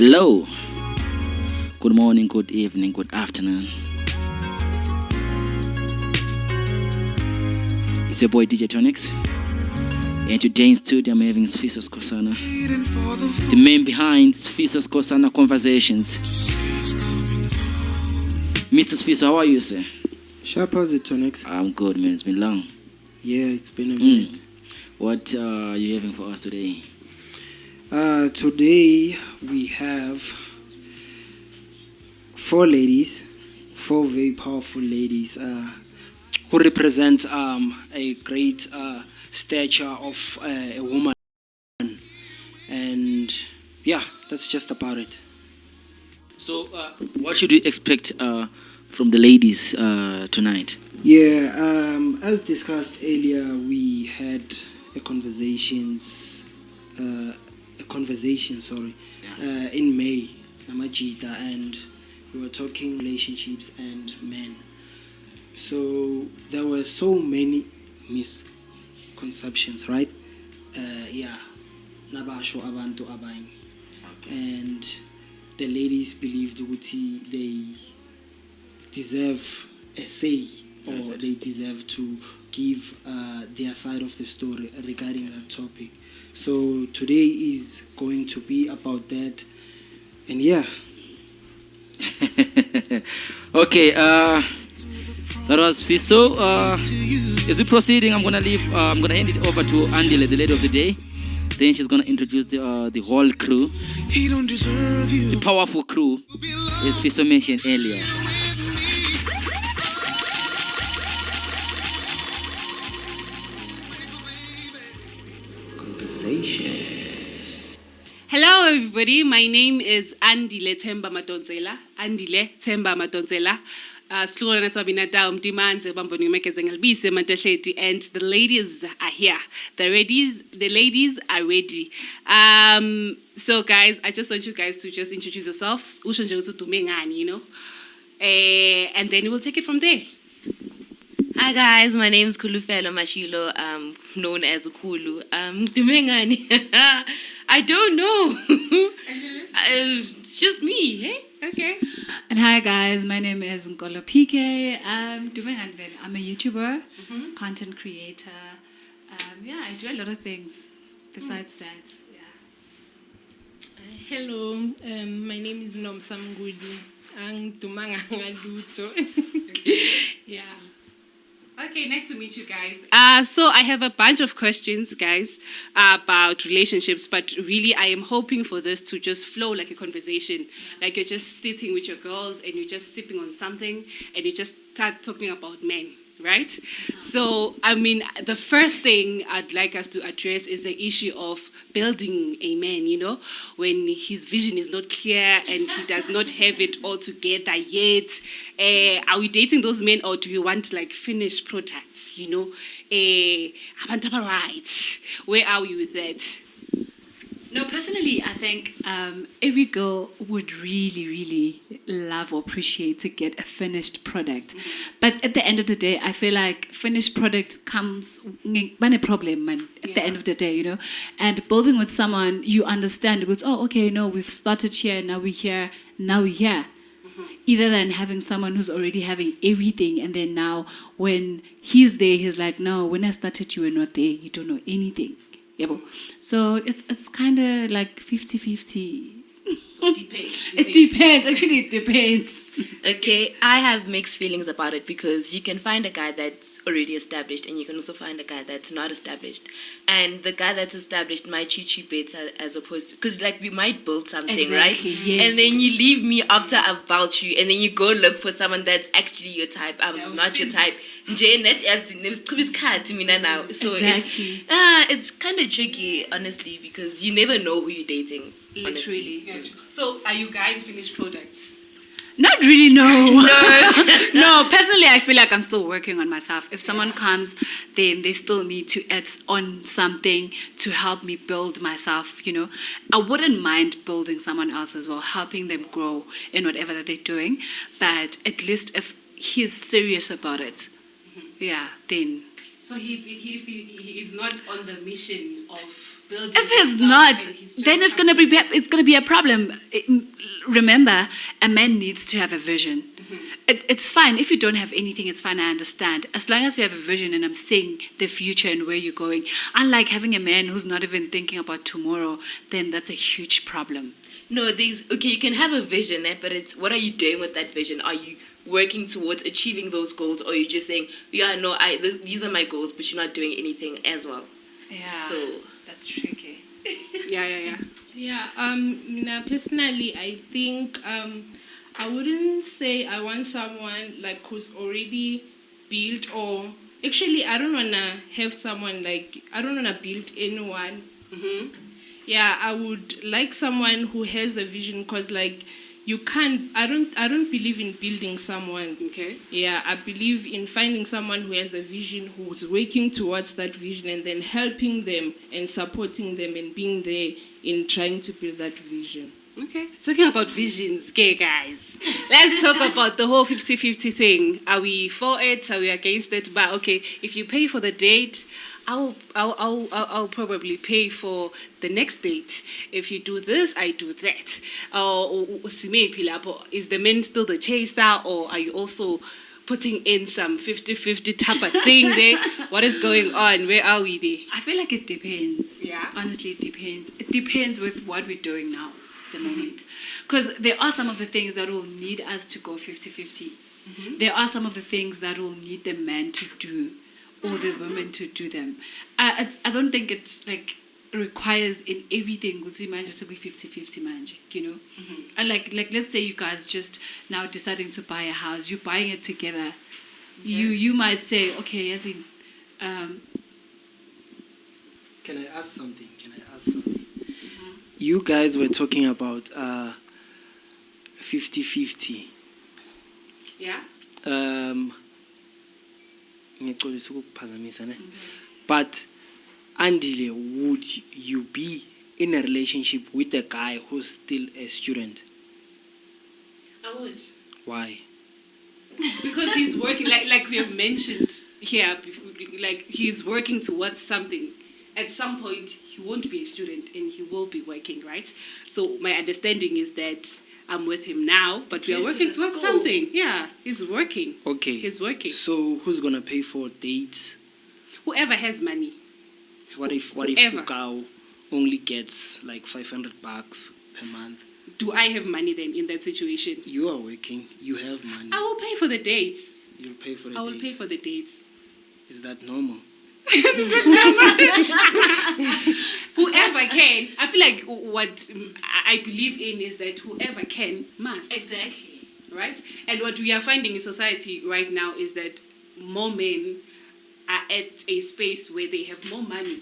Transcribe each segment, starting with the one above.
Hello. Good morning, good evening, good afternoon. It's your boy DJ Tonix. And today in studio I'm having Sifiso Skosana, the man behind Sifiso Skosana Conversations. Mr. Sifiso, how are you, sir? Sharp as it, Tonix. I'm good, man. It's been long. Yeah, it's been a minute. What are you having for us today? Today we have four very powerful ladies who represent a great stature of a woman. And yeah, that's just about it. So, what should we expect from the ladies tonight? Yeah, as discussed earlier, we had a conversation, in May, Namajita, and we were talking relationships and men. So there were so many misconceptions, right? Nabasho abantu abanye. And the ladies believed that they deserve a say, or they deserve to give their side of the story regarding that topic. So today is going to be about that, and yeah. Okay, that was Fiso. As we're proceeding, I'm gonna hand it over to Andile, the lady of the day. Then she's gonna introduce the whole crew, the powerful crew, as Fiso mentioned earlier. Hello everybody, my name is Andile Temba Madonzela. And the ladies are here. The ladies are ready. So guys, I just want you guys to just introduce yourselves. You know? And then we'll take it from there. Hi guys, my name is Kholofelo Mashilo, known as Ukulu. I don't know. It's just me, hey? Okay. And hi guys, my name is Nonkolo. I'm a YouTuber, content creator. I do a lot of things besides that. Yeah. Hello, my name is Nomsa Kholofelo. Yeah. Okay, nice to meet you guys. So I have a bunch of questions, guys, about relationships, but really I am hoping for this to just flow like a conversation. Like you're just sitting with your girls and you're just sipping on something and you just start talking about men, right? So, I mean, the first thing I'd like us to address is the issue of building a man, you know, when his vision is not clear and he does not have it all together yet. Are we dating those men, or do you want like finished products, you know? Right. Where are we with that? No, personally, I think every girl would really, really love or appreciate to get a finished product. But at the end of the day, I feel like finished product comes when a problem, man, at the end of the day, you know. And building with someone, you understand, it goes, oh, okay, no, we've started here, now we're here, now we're here. Either than having someone who's already having everything, and then now when he's there, he's like, no, when I started, you were not there, you don't know anything. So it's kind of like 50-50. So it depends. It depends. Actually, it depends. Okay, I have mixed feelings about it, because you can find a guy that's already established and you can also find a guy that's not established. And the guy that's established might treat you better, as opposed to, because like we might build something, Exactly, right? yes. And then you leave me after I've vouched you, and then you go look for someone that's actually your type. I was not your type. So Exactly. it's kind of tricky, honestly, because you never know who you're dating. Literally. Honestly. So are you guys finished products? Not really, no. No, personally, I feel like I'm still working on myself. If someone comes, then they still need to add on something to help me build myself, you know. I wouldn't mind building someone else as well, helping them grow in whatever that they're doing. But at least if he's serious about it, then So he is not on the mission of building. If he's himself not, and he's just then it's gonna be a problem. Remember, a man needs to have a vision. It's fine if you don't have anything. It's fine. I understand. As long as you have a vision, and I'm seeing the future and where you're going. Unlike having a man who's not even thinking about tomorrow, then that's a huge problem. No, you can have a vision, but it's what are you doing with that vision? Are you working towards achieving those goals, or are you just saying, yeah, no, these are my goals, but you're not doing anything as well? Yeah. So that's tricky. Yeah. Yeah, personally, I think I wouldn't say I want someone like who's already built, or actually I don't want to have someone like, I don't want to build anyone. Yeah, I would like someone who has a vision, because like you can't, I don't believe in building someone. Okay. Yeah, I believe in finding someone who has a vision, who's working towards that vision, and then helping them and supporting them and being there in trying to build that vision. Okay. Talking about visions, okay, guys. Let's talk about the whole 50-50 thing. Are we for it? Are we against it? But okay, if you pay for the date, I'll probably pay for the next date. If you do this, I do that. Is the man still the chaser, or are you also putting in some 50-50 type of thing there? What is going on? Where are we there? I feel like it depends. Yeah. Honestly, it depends. It depends with what we're doing now, the moment. Because there are some of the things that will need us to go 50-50. There are some of the things that will need the man to do, or the women to do them. I don't think it like requires in everything just to be 50-50 manje, you know. And like let's say you guys just now deciding to buy a house, you're buying it together. You might say, okay, as in Can I ask something? You guys were talking about 50-50. Yeah. But Andile, would you be in a relationship with a guy who's still a student? I would. Why? Because he's working, like we have mentioned here, like he's working towards something. At some point, he won't be a student and he will be working, right? So my understanding is that I'm with him now, but we are working towards something. Yeah, he's working. Okay. He's working. So who's gonna pay for dates? Whoever has money. What if Whoever. Ukao only gets like $500 per month? Do I have money then in that situation? You are working. You have money. I will pay for the dates. You'll pay for the I will dates. pay for the dates. Is that normal? Whoever can. I feel like what I believe in is that whoever can must. exactly. Right? And what we are finding in society right now is that more men are at a space where they have more money,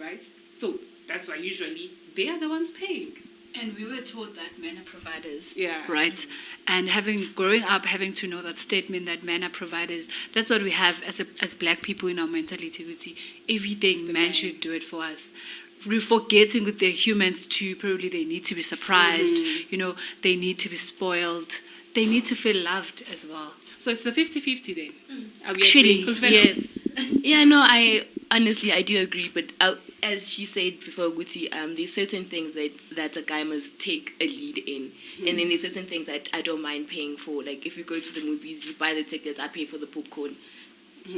right? So that's why usually they are the ones paying. And we were taught that men are providers. Yeah. Right? And growing up, having to know that statement that men are providers, that's what we have as black people in our mentality. Everything men should do it for us. We're forgetting with their humans too, probably they need to be surprised, they need to be spoiled, they need to feel loved as well. So it's the 50-50 then? Are we Actually, agreeing, Kholofelo? yes. yeah, no, I do agree, but as she said before, Guti, there's certain things that a guy must take a lead in, and then there's certain things that I don't mind paying for. Like if you go to the movies, you buy the tickets, I pay for the popcorn.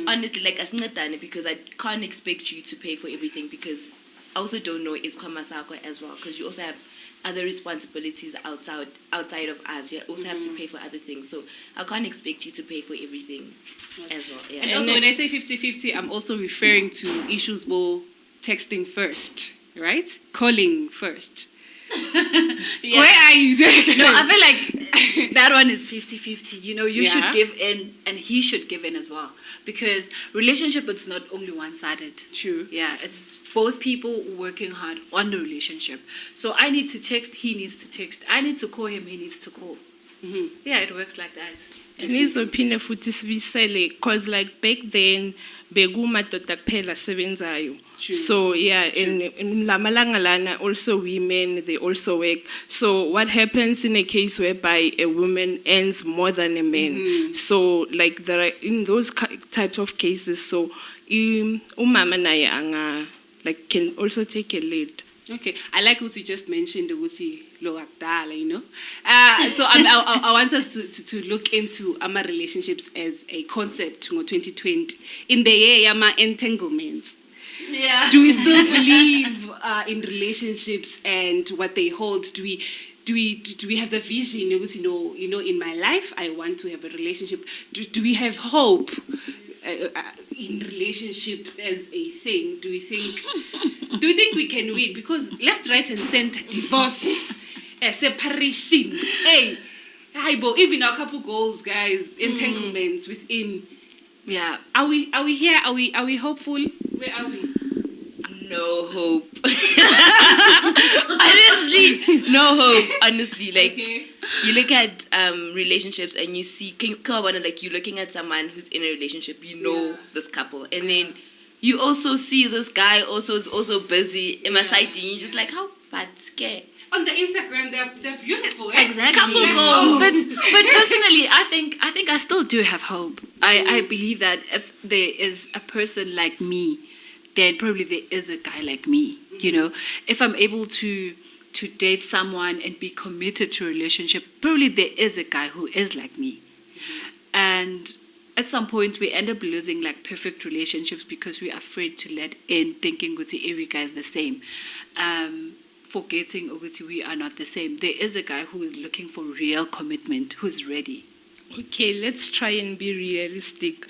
Honestly, like as not done it because I can't expect you to pay for everything, because I also don't know is Kwamasako as well, because you also have other responsibilities outside of us. You also have to pay for other things, so I can't expect you to pay for everything as well. Yeah. And also when I say 50-50, I'm also referring to issues more texting first, right? Calling first. Yeah. Where are you there? No, I feel like that one is 50-50. You should Yeah. give in and he should give in as well. Because relationship, it's not only one-sided. True. Yeah, it's both people working hard on the relationship. So I need to text, he needs to text. I need to call him, he needs to call. Yeah, it works like that. Nizophinde futhi sibisele cause like back then bekumadoda kuphela sebenzayo. So yeah, in lamalanga lana also women they also work. So what happens in a case whereby a woman earns more than a man? So like there are in those types of cases, so umama naye anga like can also take a lead. Okay, I like what you just mentioned, Uzi Loakdala, you know. So I want us to look into our relationships as a concept in 2020 in the year Yama entanglements. Yeah. Do we still believe in relationships and what they hold? Do we have the vision? You know, in my life, I want to have a relationship. Do we have hope in relationship as a thing? Do we think we can win? Because left, right, and center, divorce, separation. Hey, even our couple goals, guys, entanglements within. Yeah. Are we here? Are we hopeful? Where are we? No hope. Honestly, no hope. Honestly, like you look at relationships and you see, like you're looking at someone who's in a relationship, you know this couple, and then you also see this guy is also busy in my side, and you're just like, how bad scare. On the Instagram, they're beautiful. Exactly. Couple goals. But personally, I think I still do have hope. I believe that if there is a person like me, then probably there is a guy like me. You know, if I'm able to date someone and be committed to a relationship, probably there is a guy who is like me. And at some point, we end up losing like perfect relationships because we're afraid to let in, thinking that every guy is the same. Forgetting ukuthi we are not the same. There is a guy who is looking for real commitment, who's ready. Okay, let's try and be realistic.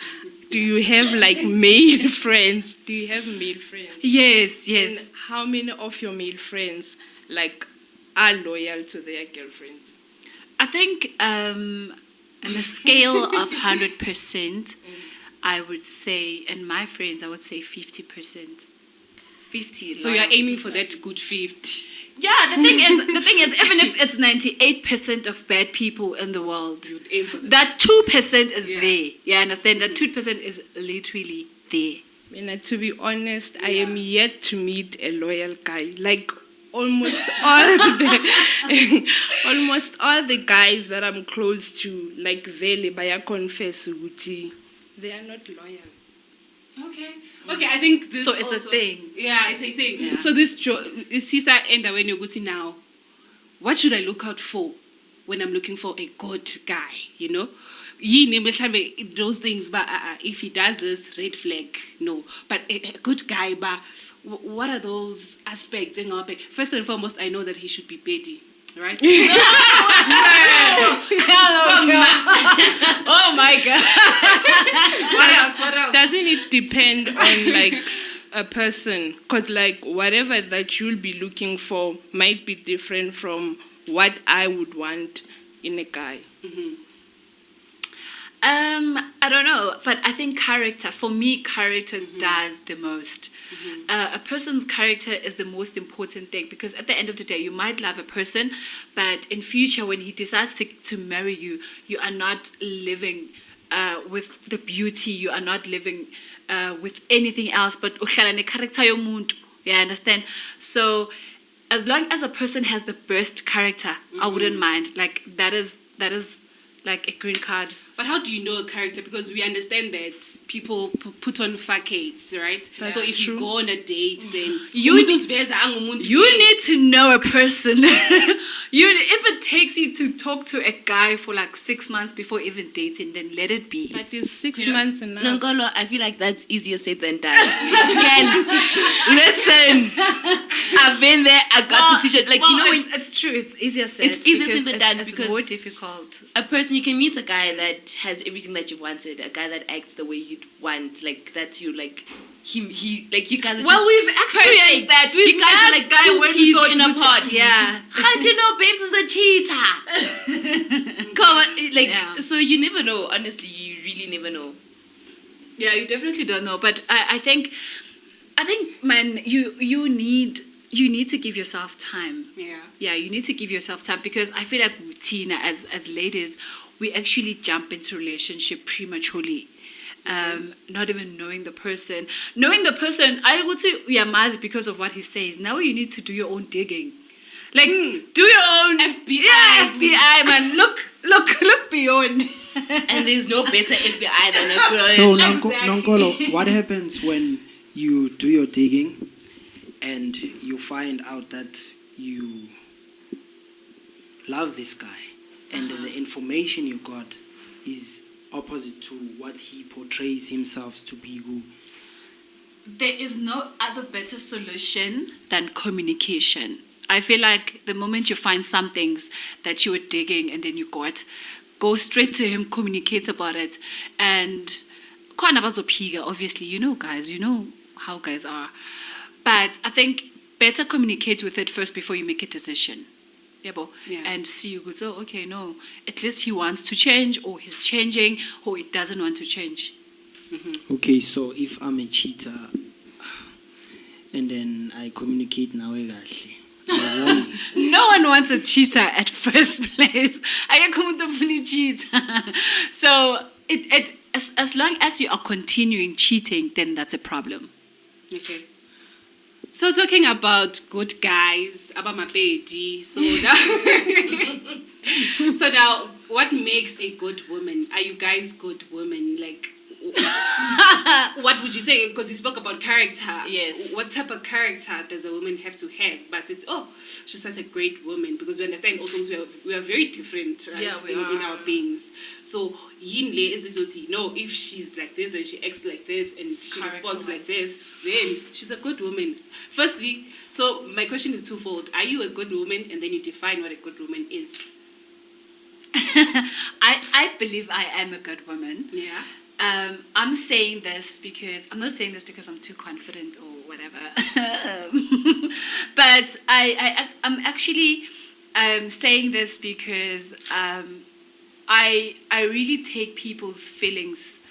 Do you have like male friends? Do you have male friends? Yes. And how many of your male friends like are loyal to their girlfriends? I think on a scale of 100%, I would say, and my friends, I would say 50%. 50. So you're aiming for that good 50. Yeah, the thing is, even if it's 98% of bad people in the world, You'd aim for that 2% is there. You understand? That 2% is literally there. To be honest, I am yet to meet a loyal guy. Like almost all the guys that I'm close to, like vele baya confess ukuthi they are not loyal. Okay, I think this So it's also, a thing. Yeah, it's a thing. Yeah. So this Sisa enda when you're good now, what should I look out for when I'm looking for a good guy, you know? Those things, but if he does this, red flag, no. But a good guy, but what are those aspects? First and foremost, I know that he should be petty, right? Oh my God. What else? Doesn't it depend on like a person? Because like whatever that you'll be looking for might be different from what I would want in a guy. I don't know, but I think character, for me, character does the most. A person's character is the most important thing, because at the end of the day, you might love a person, but in future, when he decides to marry you, you are not living with the beauty, you are not living with anything else, but uhlala ne-character yomuntu, you understand? So as long as a person has the best character, I wouldn't mind. Like that is like a green card. But how do you know a character? Because we understand that people put on facades, right? That's so if true. you go on a date, then You need to know a person. If it takes you to talk to a guy for like 6 months before even dating, then let it be. But it's 6 months and now. Nonkolo, I feel like that's easier said than done. Again, listen, I've been there, I got the t-shirt. Like, you know, when it's true. It's easier said. It's easier because said than done it's because more difficult. a person, you can meet a guy that has everything that you wanted, a guy that acts the way you'd want, like that you like he like you guys are Well, just we've experienced perfect. that. We've You guys are met like guy two when we peas thought in a we pod. Yeah. How do you know babes is a cheater? Come on, like Yeah. so you never know. Honestly, you really never know. Yeah, you definitely don't know. But I think, man, you need to give yourself time. Yeah. Yeah, you need to give yourself time, because I feel like Tina, as ladies, we actually jump into relationship prematurely. Not even knowing the person. Knowing the person, I would say we are mad because of what he says. Now you need to do your own digging. Like, do your own FBI. Yeah, FBI, man. Look beyond. And there's no better FBI than a girl. So, Exactly. Nonkolo, what happens when you do your digging and you find out that you love this guy and then the information you got is opposite to what he portrays himself to be? There is no other better solution than communication. I feel like the moment you find some things that you were digging and then you go straight to him, communicate about it. And obviously, guys, you know how guys are. But I think better communicate with it first before you make a decision. Yeah. And see you go, oh, okay, no, at least he wants to change, or he's changing, or he doesn't want to change. Okay, so if I'm a cheater and then I communicate now, No one wants a cheater at first place. I can't fully cheat. So as long as you are continuing cheating, then that's a problem. Okay. So talking about good guys, about my baby. So now, what makes a good woman? Are you guys good women? Like, what would you say? Because you spoke about character. Yes. What type of character does a woman have to have? But it's, she's such a great woman, because we understand also we are very different, right? Yeah, we in are. our beings. So Yinle is this if she's like this and she acts like this and she responds like this, then she's a good woman. Firstly, so my question is twofold. Are you a good woman? And then you define what a good woman is. I believe I am a good woman. Yeah. I'm saying this because I'm not saying this because I'm too confident or whatever. But I'm actually saying this because I really take people's feelings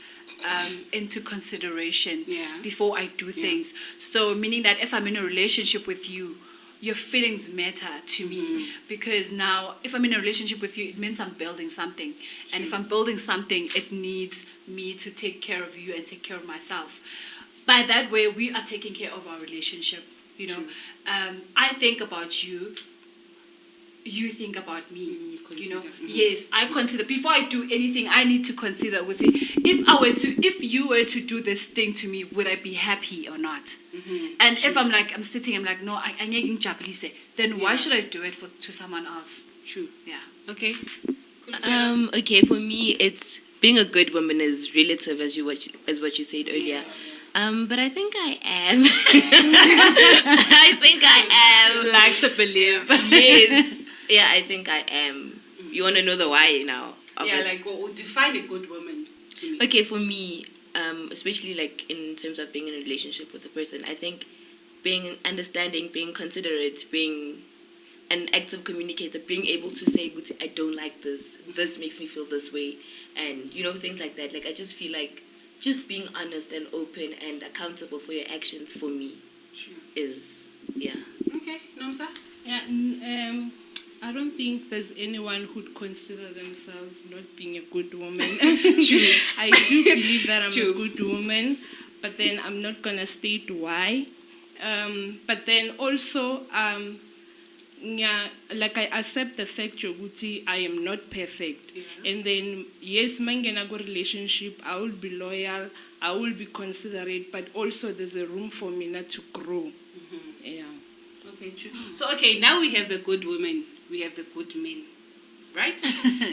into consideration before I do things. So meaning that if I'm in a relationship with you, your feelings matter to me, because now if I'm in a relationship with you, it means I'm building something. And if I'm building something, it needs me to take care of you and take care of myself. By that way, we are taking care of our relationship. I think about you. You think about me, Yes, I consider, before I do anything, I need to consider, if you were to do this thing to me, would I be happy or not? And if I'm sitting, no, I then why should I do it to someone else? True. Yeah. Okay. Okay, for me, it's being a good woman is relative, as what you said earlier. But I think I am. I am. Like to believe. Yes. Yeah, I think I am. You want to know the why now? Define a good woman to me. Okay, for me, especially like in terms of being in a relationship with a person, I think being understanding, being considerate, being an active communicator, being able to say, I don't like this, this makes me feel this way, and things like that. Like, I just feel like just being honest and open and accountable for your actions, for me, is, yeah. Okay, Nomsa? Yeah, I don't think there's anyone who'd consider themselves not being a good woman. True. I do believe that I'm True. a good woman, but then I'm not going to state why. But then also, like, I accept the fact, Joguti, I am not perfect. Yeah. And then, yes, mangena go relationship, I will be loyal, I will be considerate, but also there's a room for me not to grow. Yeah. Okay, true. So, now we have the good women, we have the good men, right?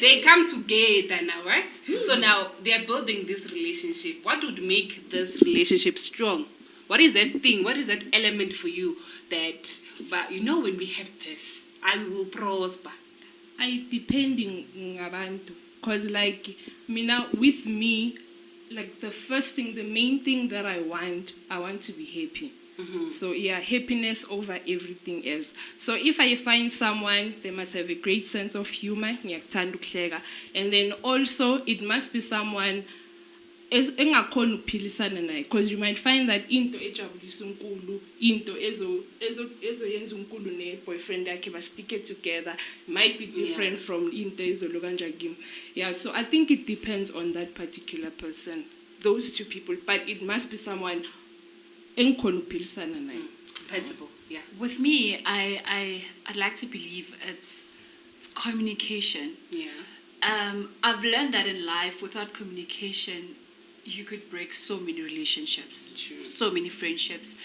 They come together now, right? So now they're building this relationship. What would make this relationship strong? What is that thing? What is that element for you that, but when we have this, I will prosper? Depending ngabantu, because like with me, like the main thing that I want to be happy. So yeah, happiness over everything else. So if I find someone, they must have a great sense of humor, and then also it must be someone engakhona ukuphilisana naye, because you might find that into ejabulisa uNkulu, into ezoyenza uNkulu ne-boyfriend yakhe ba-stick together might be different from into ezoloka kanje kimi. Yeah, so I think it depends on that particular person, those two people, but it must be someone engakhona ukuphilisana naye. Principle. Yeah. With me, I'd like to believe it's communication. Yeah. I've learned that in life, without communication, you could break so many relationships, so many friendships.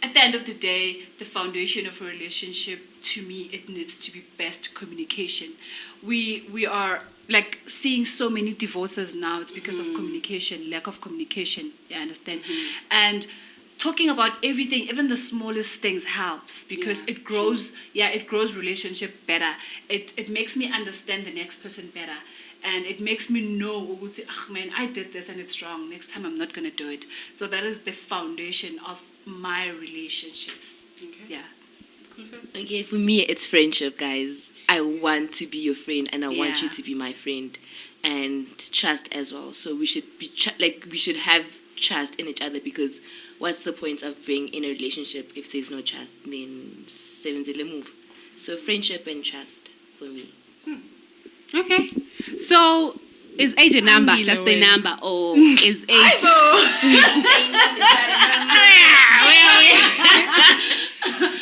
At the end of the day, the foundation of a relationship, to me, it needs to be best communication. We are like seeing so many divorces now. It's because of communication, lack of communication. You understand? And talking about everything, even the smallest things, helps because it grows. It grows relationship better. It makes me understand the next person better, and it makes me know, man, I did this and it's wrong. Next time I'm not gonna do it. So that is the foundation of my relationships. Okay. Yeah. Okay, for me, it's friendship, guys. I want to be your friend, and I want you Yeah. to be my friend, and trust as well. So we should be we should have trust in each other, because what's the point of being in a relationship if there's no trust? Then sevenzele move. So friendship and trust for me. Okay. So is age a number, Andile just a wena. number, or is age?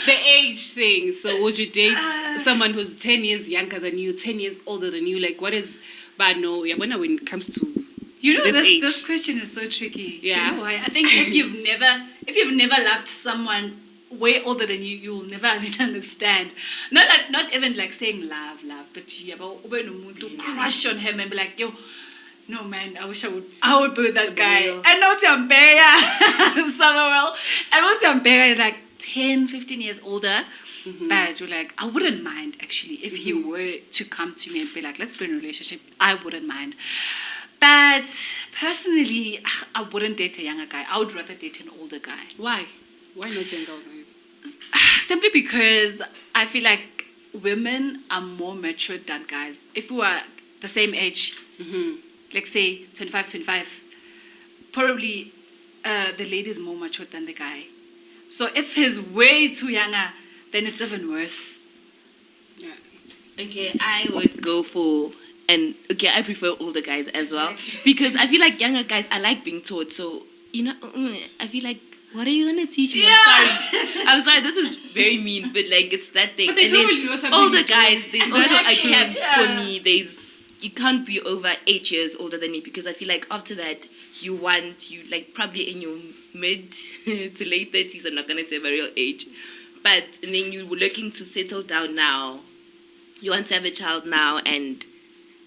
The age thing. So would you date someone who's 10 years younger than you, 10 years older than you? Like, what is bad? No, yeah, when it comes to You know, this age. this question is so tricky. Yeah. You know why? I think if you've never loved someone way older than you, you will never even understand. Not even like saying love, but you have crush on him and be like, yo, no man, I wish I would be with that guy. Samuel. And not Tampeya, Samuel. And not Tampeya is like 10, 15 years older. But you're like, I wouldn't mind actually if he were to come to me and be like, let's be in a relationship. I wouldn't mind. But personally, I wouldn't date a younger guy. I would rather date an older guy. Why? Why not younger guys? Simply because I feel like women are more mature than guys. If we were the same age, like say 25, probably the lady is more mature than the guy. So if he's way too younger, then it's even worse. Yeah. Okay, I would go for, and okay, I prefer older guys as well, because I feel like younger guys, I like being taught. So, you know, I feel like, what are you gonna teach me? I'm sorry, this is very mean, but like it's that thing. But they And then probably know something older you don't. guys, there's also That's a true. cap for me. You can't be over 8 years older than me, because I feel like after that you like probably in your mid to late 30s. I'm not gonna say my real age, but and then you're looking to settle down now. You want to have a child now, and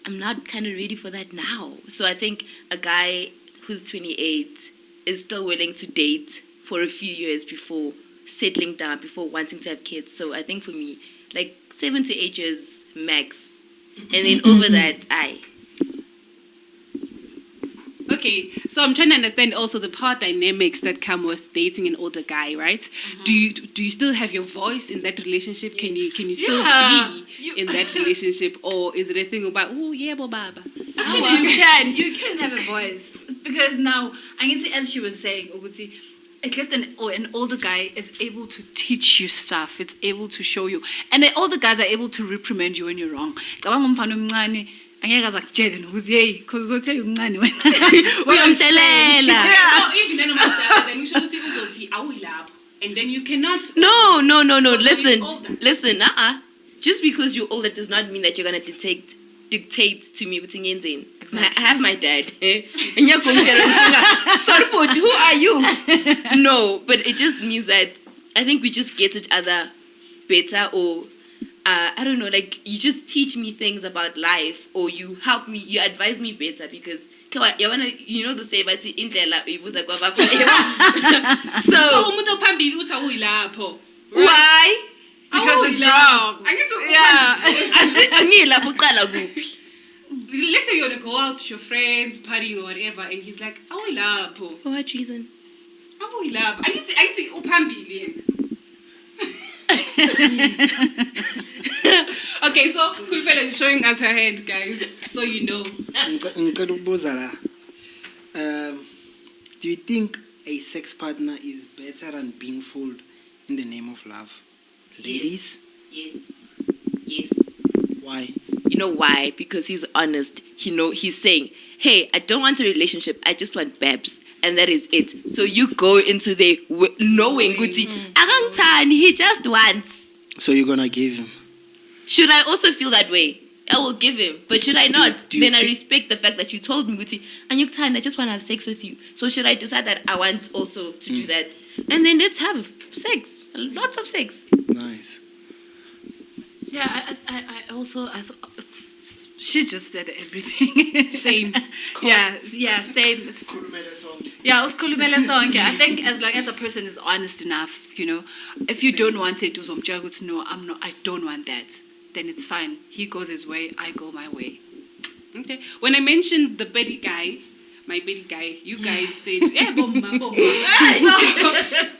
I'm not kind of ready for that now. So I think a guy who's 28 is still willing to date for a few years before settling down, before wanting to have kids. So I think for me, like 7 to 8 years max. And then over that, Okay, so I'm trying to understand also the power dynamics that come with dating an older guy, right? Do you still have your voice in that relationship? Can you still be in that relationship, or is it a thing about baba? Actually, you can have a voice, because now I can see, as she was saying, Uguti, at least an older guy is able to teach you stuff. It's able to show you, and the older guys are able to reprimand you when you're wrong. Angeke azakutshele nokuthi hey because uzothe uncane wena uyamthelela. So even then then we should see uzothi awuyilapho, and then you cannot. No. Because older. Listen. Just because you're older does not mean that you're gonna dictate to me what's in Yenzin. I have my dad. And you're going to sorry, but who are you? No, but it just means that I think we just get each other better, or I don't know, like you just teach me things about life, or you help me, you advise me better, because you know the say but indlela ibuza kwa baba. So umuntu ophambili uthi awuyilapho. Why? because it's wrong. Angilapho uqala kuphi? Let's say you want to go out with your friends, party or whatever, and he's like, awuyilapho. For what reason? Awuyilapho. Angithi uphambili yena. Okay, so Kholofelo is showing us her hand, guys, so you know. Ngicela ukubuza la. Do you think a sex partner is better than being fooled in the name of love? Ladies? Yes. Yes. Why? You know why? Because he's honest. He's saying, hey, I don't want a relationship. I just want babes. And that is it. So you go into there knowing, Guti, he just wants. So you're gonna give him? Should I also feel that way? I will give him. But should I not? do you Then I respect the fact that you told me, Guti, and I just want to have sex with you. So should I decide that I want also to do that? And then let's have sex. Lots of sex. Nice. Yeah, I thought she just said everything. Same. Yeah, same. Yeah, uskhulumela sonke. I think as long as a person is honest enough, if you don't want it, no, I don't want that, then it's fine. He goes his way, I go my way. Okay. When I mentioned the Betty guy, my Betty guy, you guys said, yeah, bomba. So,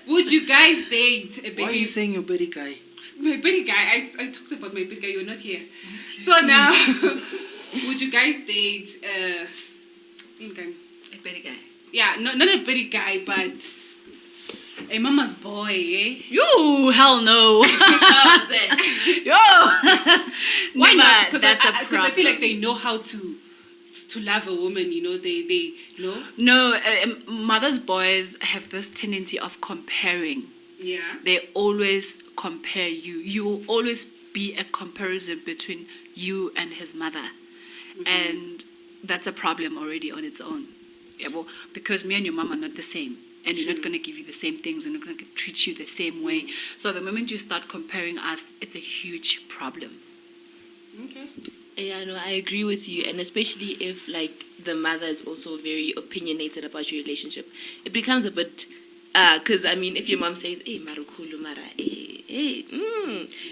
would you guys date a Betty? Why are you saying your Betty guy? My Betty guy, I talked about my Betty guy, you're not here. So now, would you guys date A Betty guy. Yeah, not a Betty guy, but a mama's boy, eh? You hell no. Yo. Why not? Because Because that's a problem. I feel like they know how to love a woman, they know. No, mother's boys have this tendency of comparing. Yeah. They always compare you. You will always be a comparison between you and his mother. And that's a problem already on its own. Yeah, well, because me and your mom are not the same. And we're not going to give you the same things. We're not going to treat you the same way. So the moment you start comparing us, it's a huge problem. Okay. Yeah, no, I agree with you. And especially if, the mother is also very opinionated about your relationship. It becomes a bit... Because, if your mom says, hey, Marukulu, Mara, hey,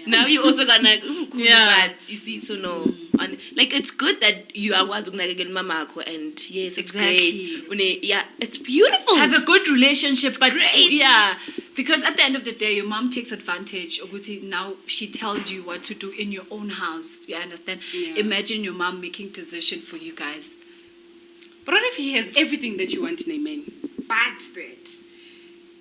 now you're also gonna, but you see, so no. It's good that you are mama, and yes, it's Exactly. great. Yeah, it's beautiful. Have a good relationship, but great. yeah, because at the end of the day, your mom takes advantage. Now she tells you what to do in your own house. You understand? Yeah. Imagine your mom making decision for you guys. But what if he has everything that you want in a man? But that.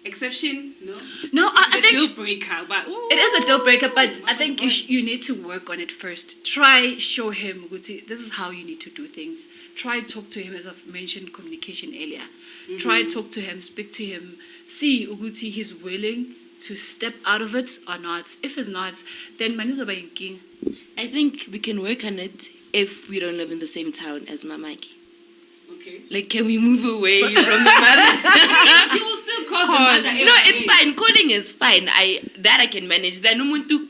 Exception? No? No, I It's a think... deal breaker, but... It is a deal breaker, but I mama's think boy. you need to work on it first. Try show him, Uguti, this is how you need to do things. Try talk to him, as I've mentioned communication earlier. Try talk to him, speak to him. See, Uguti, he's willing to step out of it or not. If he's not, then manizoba inking. I think we can work on it if we don't live in the same town as Mamaki. Okay. Can we move away from the mother? He will still call the mother. No, it's fine. Calling is fine. I can manage. Then umuntu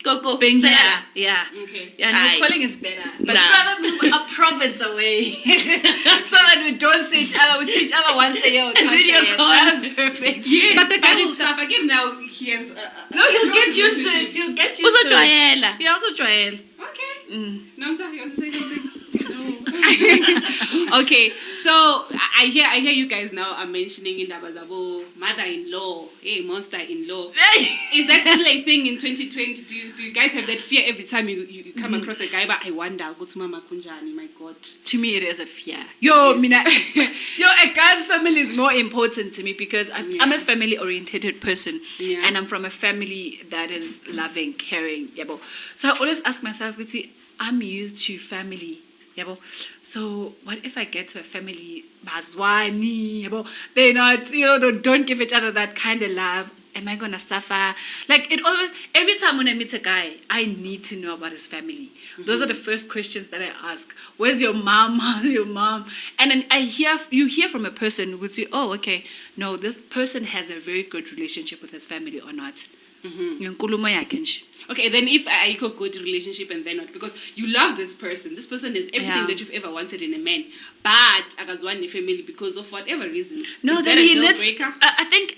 go Being here, yeah. Okay. Yeah, no, Aye. calling is better. But Nah. rather move a province away. So that we don't see each other. We see each other once a year or twice video a year. call. That's perfect. Yeah. But the guy will stuff again now. He has. No, he'll close get used to it. relationship. He'll get used Also to it. Joella. Yeah, also Joel. Okay. Nomsa, you want to say something? No. Okay, so I hear you guys now are mentioning in Dabazabo mother-in-law, monster-in-law. Is that still a thing in 2020? Do you guys have that fear every time you come across a guy? But I wonder, go to Mama Kunjani, my God. To me, it is a fear. A guy's family is more important to me because I'm a family-oriented person. Yeah. And I'm from a family that is loving, caring. So I always ask myself, I'm used to family. So what if I get to a family, bazwani, they're not, they don't give each other that kind of love. Am I gonna suffer? It always, every time when I meet a guy, I need to know about his family. Those are the first questions that I ask. Where's your mom? How's your mom? And then you hear from a person who would say, oh, okay, no, this person has a very good relationship with his family or not. Okay, then if I could good relationship and then not, because you love this person is everything that you've ever wanted in a man, but agazwani family because of whatever reason. No, is then that a he deal needs. breaker? I think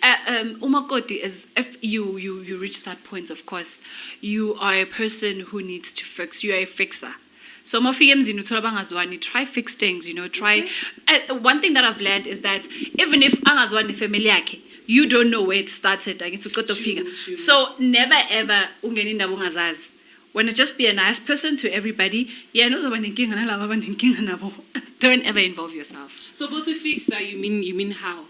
umakoti is if you reach that point. Of course, you are a person who needs to fix. You are a fixer. So try fix things. Try. One thing that I've learned is that even if angazwani family yake, you don't know where it started. True. So never ever ungeni indaba ongazazi. When it just be a nice person to everybody. Yeah, no Don't ever involve yourself. So, both fix, you mean how?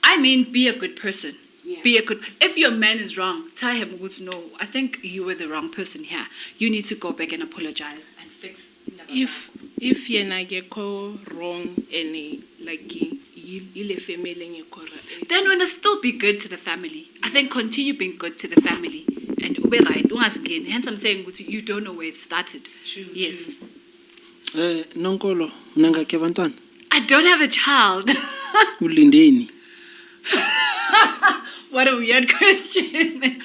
I mean, be a good person. Yeah. Be a good. If your man is wrong, tell him, no, I think you were the wrong person here. You need to go back and apologize and fix. If yena gekho wrong and like ile family ngekho Then we'll still be good to the family. I think continue being good to the family. And ube right. Ungazingeni. Hence I'm saying you don't know where it started. True, yes. Nonkolo, unangakhe bantwana? I don't have a child. Ulindeni. What a weird question.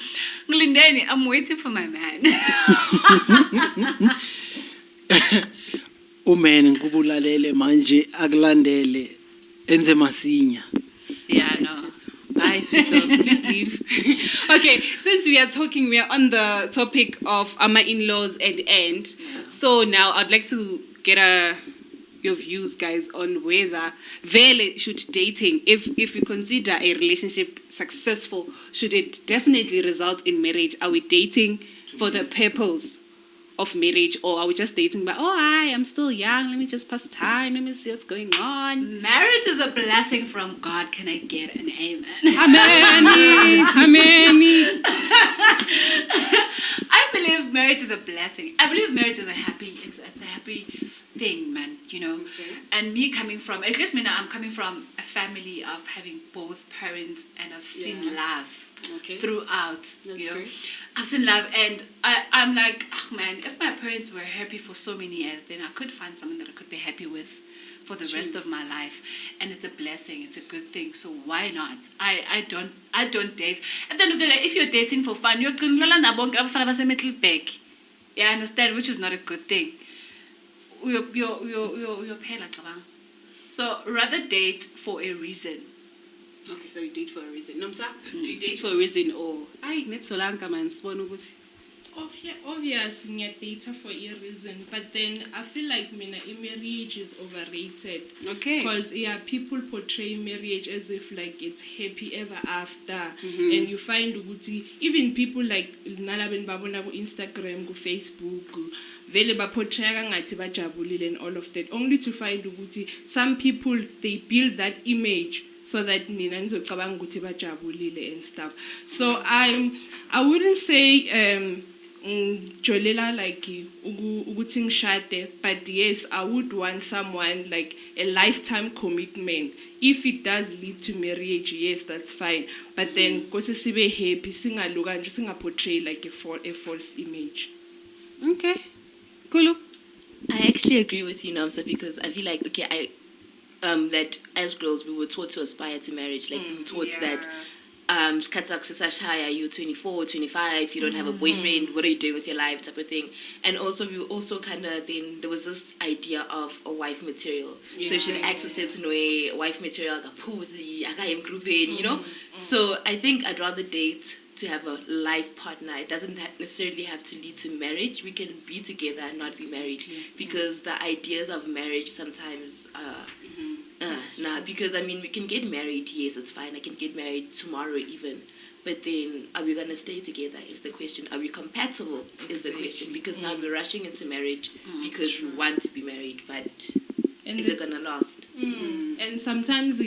Ngilindeni, I'm waiting for my man. Umen kubulalele manje akulandele enze masinya. Yeah, no. Guys, please leave. Okay, since we are on the topic of my in-laws and end. So now I'd like to get your views, guys, on whether vele should dating, if we consider a relationship successful, should it definitely result in marriage? Are we dating for the purpose of marriage, or are we just dating by, I'm still young, let me just pass time, let me see what's going on? Marriage is a blessing from God. Can I get an amen? Amen. I believe marriage is a blessing. I believe marriage is it's a happy thing, man, Okay. And me coming from, at least I'm coming from a family of having both parents, and I've seen love throughout. That's great. I've seen love, and I'm like, man, if my parents were happy for so many years, then I could find someone that I could be happy with for the rest of my life. And it's a blessing, it's a good thing, so why not? I don't date. At the end of the day, if you're dating for fun, you're going to yeah, I understand, which is not a good thing. So rather date for a reason. Okay, so you date for a reason. Nomsa, do you date for a reason, or net solanka man sibona ukuthi obvious ngiyadata for a reason, but then I feel like marriage is overrated. Okay. Because people portray marriage as if like it's happy ever after, and you find ukuthi even people like nalabeni babona ku Instagram, ku Facebook, vele baportraya ngathi bajabulile and all of that, only to find ukuthi some people they build that image so that nina nizocabanga ukuthi bajabulile and stuff. So I wouldn't say jolela like ukuthi ngishade, but yes, I would want someone like a lifetime commitment. If it does lead to marriage, yes, that's fine, but then kose sibe happy, singaluka nje singaportray like a false image. Okay. Kulu. I actually agree with you, Nomsa, because I feel like that as girls we were taught to aspire to marriage. Like we were taught that you're 24, 25, you don't have a boyfriend, what are you doing with your life, type of thing. And also we were also kind of, then there was this idea of a wife material. So you should access it to know a wife material, you know. So I think I'd rather date to have a life partner. It doesn't necessarily have to lead to marriage. We can be together and not be married, because the ideas of marriage sometimes because I mean, we can get married, yes, it's fine, I can get married tomorrow even, but then are we going to stay together is the question. Are we compatible is the question, because now we're rushing into marriage because we want to be married, but is it going to last? And sometimes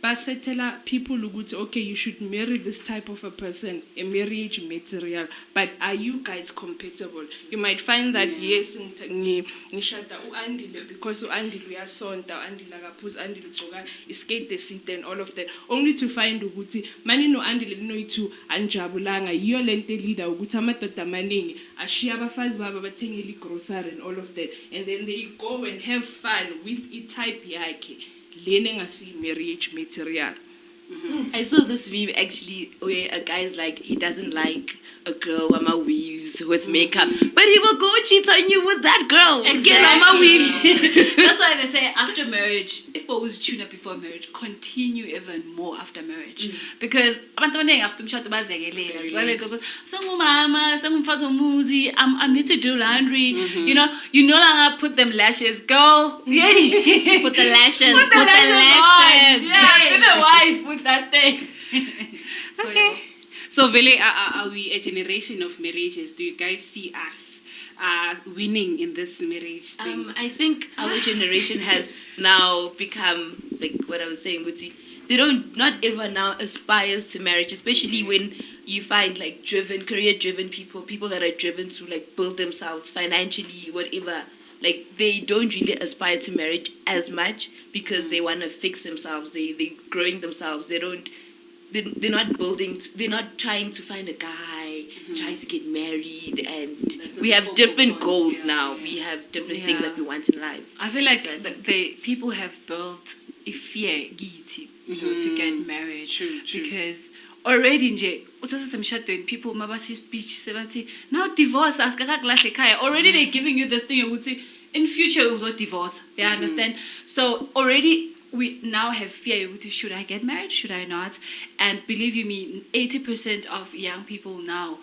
basetela people ukuthi okay, you should marry this type of a person, a marriage material, but are you guys compatible? You might find that yes, ngishada uAndile because uAndile uyasonta, uAndile akaphuza, uAndile ugcoka iskate the seat and all of that, only to find ukuthi mani no Andile noyithu anjabulanga. Yiyo lento leader ukuthi amadoda amaningi ashiya abafazi baba bathengele grocery and all of that, and then they go and have fun with i-type yakhe lene ngasi marriage material. I saw this meme actually where a guy's like, he doesn't like a girl with my weaves with makeup, but he will go cheat on you with that girl. Get on my weave. That's why they say after marriage, if one was tune up before marriage, continue even more after marriage. Because abantu abaningi after umshado bazekelela. Sangumama, sangumfazi womuzi, I need to do laundry. You know, you no longer put them lashes, girl. Yeah. Put the lashes. Put the lashes. Yeah, with the wife, with that thing. Okay. So, Vele, are we a generation of marriages? Do you guys see us winning in this marriage thing? I think our generation has now become like what I was saying, Guti. Not everyone now aspires to marriage, especially when you find like career-driven people that are driven to like build themselves financially, whatever. Like they don't really aspire to marriage as much because they want to fix themselves. They're growing themselves. They're not trying to find a guy, trying to get married, and we have different goals now. We have different things that we want in life. I feel like So I think- people have built a fear, to get married. True. Because already when people mabasi speech 70 now divorce already they're giving you this thing I would say in future it was a divorce. They understand. So already we now have fear. Should I get married? Should I not? And believe you me, 80% of young people now,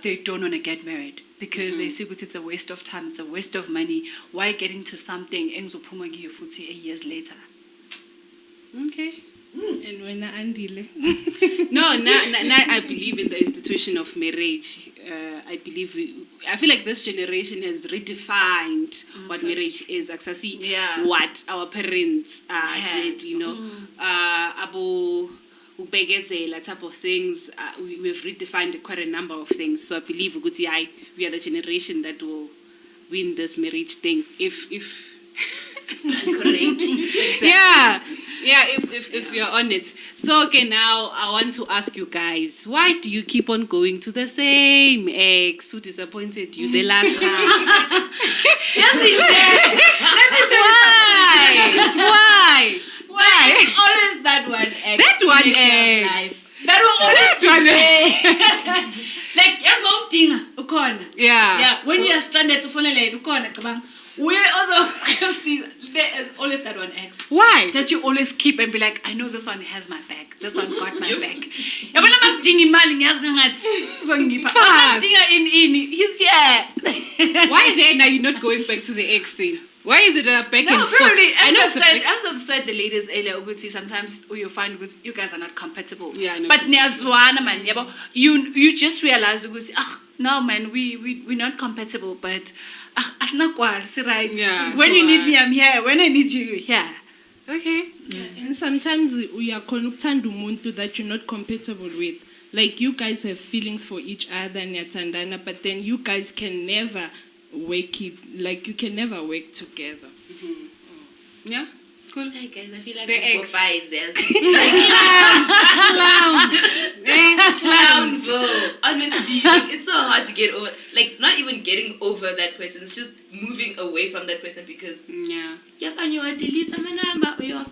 they don't want to get married because they see it's a waste of time, it's a waste of money. Why get into something years later? Okay. And when Andile. No, now I believe in the institution of marriage. I feel like this generation has redefined what marriage is. Actually, what our parents did, abo ubegezela type of things. We've redefined quite a number of things. So I believe we are the generation that will win this marriage thing. If It's not correct. Yeah, if you're on it. So, okay, now I want to ask you guys, why do you keep on going to the same ex who disappointed you the last time? Yes, he did. Let me tell you Why? It's always that one ex. That one in a girl's ex. life. That will always be there. Like, yes, mom thing, ukona. Yeah, when you are stranded to follow like ukona, kabang. We also see there is always that one ex. Why? That you always keep and be like, I know this one has my back. This one got my back. Yabona magdinga imali ngiyazi ngathi uzongipha. Magdinga in he's here. Why then are you not going back to the ex thing? Why is it a back and forth? Probably, I know as it's a back- I've said the ladies earlier, Uguti, sometimes you find you guys are not compatible. Yeah, I know. But niyazwana man, yabo, you just realize Uguti, no man, we're not compatible, but asina kwali, right? Yeah, When so you need me, I'm here. When I need you, you're here. Okay. And sometimes we are connected to umuntu that you're not compatible with. Like you guys have feelings for each other and yatandana, but then you guys can never work it. Like you can never work together. Yeah? Cool. Hey guys, I feel like The ex. Clownville. Honestly, like, it's so hard to get over. Like, not even getting over that person. It's just moving away from that person because Yeah. you delete my number or you're And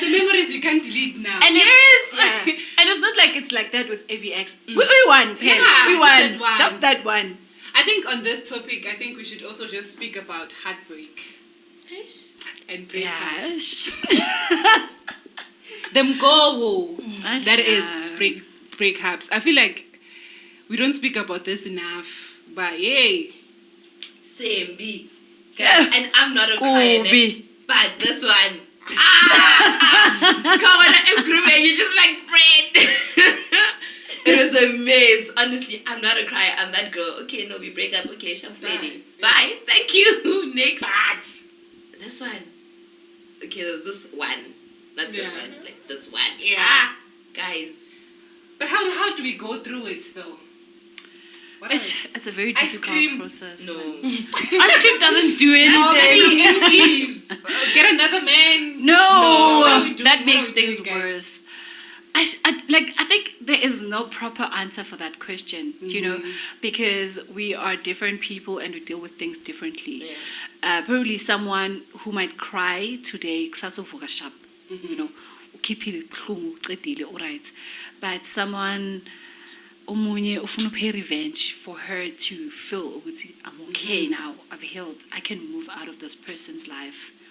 the memories you can't delete now. And and it's not like it's like that with every ex. We won, pen. Yeah, We just won. that one. Just that one. I think on this topic, I think we should also just speak about heartbreak and breakups. Them go. That is breakups. I feel like we don't speak about this enough. But yay. Same B. And I'm not a crying, Kobe. but this one. Come on, I'm grooving. You just like bread. It was a mess. Honestly, I'm not a crier. I'm that girl. Okay, no, we break up. Okay, Shamfedi. Bye. Thank you. Next. But this one. Okay, there was this one. Not this one. Like this one. Yeah. Guys. But how do we go through it though? What else? It's a very Ice difficult cream. process. No. Ice cream doesn't do Oh, anything. please. Get another man. No, What are we doing? that What makes are we things doing, guys? worse. I think there is no proper answer for that question, you know, because we are different people and we deal with things differently. Yeah. Probably someone who might cry today, you know, keep it all right, but someone omunye ufuna pay revenge for her to feel ukuthi I'm okay now, I've healed, I can move out of this person's life.